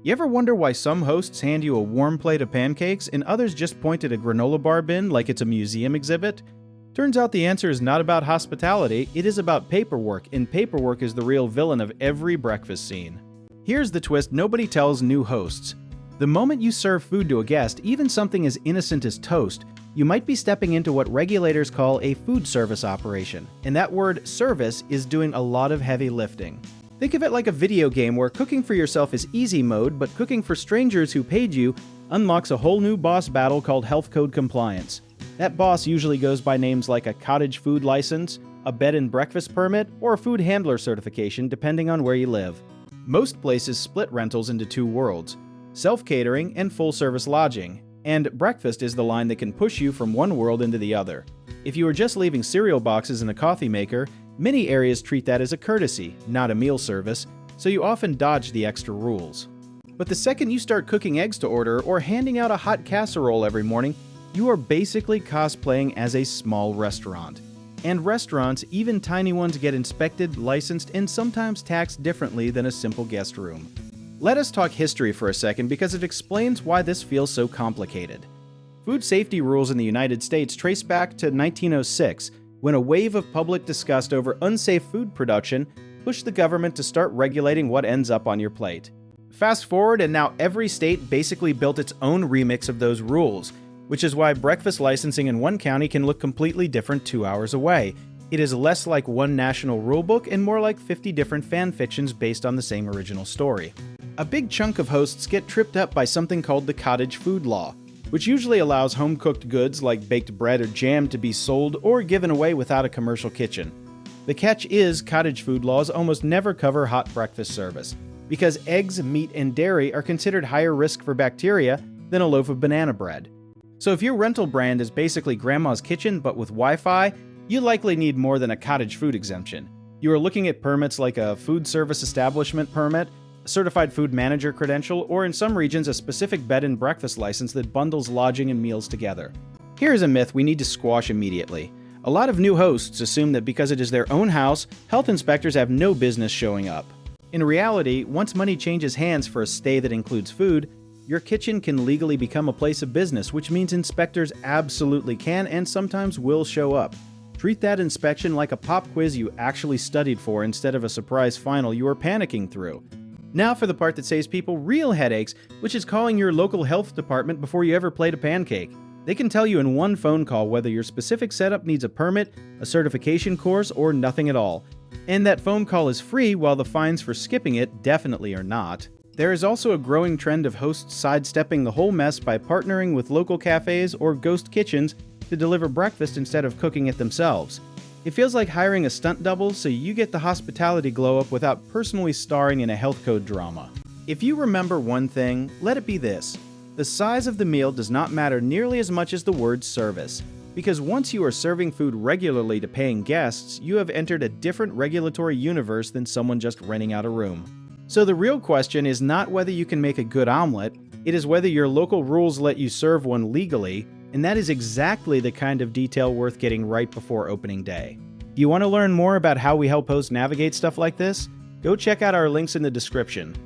You ever wonder why some hosts hand you a warm plate of pancakes and others just point at a granola bar bin like it's a museum exhibit? Turns out the answer is not about hospitality, it is about paperwork, and paperwork is the real villain of every breakfast scene. Here's the twist nobody tells new hosts. The moment you serve food to a guest, even something as innocent as toast, you might be stepping into what regulators call a food service operation, and that word service is doing a lot of heavy lifting. Think of it like a video game where cooking for yourself is easy mode, but cooking for strangers who paid you unlocks a whole new boss battle called health code compliance. That boss usually goes by names like a cottage food license, a bed and breakfast permit, or a food handler certification depending on where you live. Most places split rentals into two worlds, self-catering and full-service lodging, and breakfast is the line that can push you from one world into the other. If you are just leaving cereal boxes and a coffee maker, many areas treat that as a courtesy, not a meal service, so you often dodge the extra rules. But the second you start cooking eggs to order or handing out a hot casserole every morning, you are basically cosplaying as a small restaurant. And restaurants, even tiny ones, get inspected, licensed, and sometimes taxed differently than a simple guest room. Let us talk history for a second because it explains why this feels so complicated. Food safety rules in the United States trace back to 1906, when a wave of public disgust over unsafe food production pushed the government to start regulating what ends up on your plate. Fast forward, and now every state basically built its own remix of those rules, which is why breakfast licensing in one county can look completely different 2 hours away. It is less like one national rulebook and more like 50 different fan fictions based on the same original story. A big chunk of hosts get tripped up by something called the cottage food law, which usually allows home-cooked goods like baked bread or jam to be sold or given away without a commercial kitchen. The catch is cottage food laws almost never cover hot breakfast service, because eggs, meat, and dairy are considered higher risk for bacteria than a loaf of banana bread. So if your rental brand is basically grandma's kitchen but with Wi-Fi, you likely need more than a cottage food exemption. You are looking at permits like a food service establishment permit, a certified food manager credential, or in some regions a specific bed and breakfast license that bundles lodging and meals together. Here's a myth we need to squash immediately. A lot of new hosts assume that because it is their own house, health inspectors have no business showing up. In reality, once money changes hands for a stay that includes food, your kitchen can legally become a place of business, which means inspectors absolutely can and sometimes will show up. Treat that inspection like a pop quiz you actually studied for instead of a surprise final you are panicking through. Now for the part that saves people real headaches, which is calling your local health department before you ever plate a pancake. They can tell you in one phone call whether your specific setup needs a permit, a certification course, or nothing at all. And that phone call is free, while the fines for skipping it definitely are not. There is also a growing trend of hosts sidestepping the whole mess by partnering with local cafes or ghost kitchens to deliver breakfast instead of cooking it themselves. It feels like hiring a stunt double so you get the hospitality glow up without personally starring in a health code drama. If you remember one thing, let it be this. The size of the meal does not matter nearly as much as the word service, because once you are serving food regularly to paying guests, you have entered a different regulatory universe than someone just renting out a room. So the real question is not whether you can make a good omelet, it is whether your local rules let you serve one legally, and that is exactly the kind of detail worth getting right before opening day. You want to learn more about how we help hosts navigate stuff like this? Go check out our links in the description.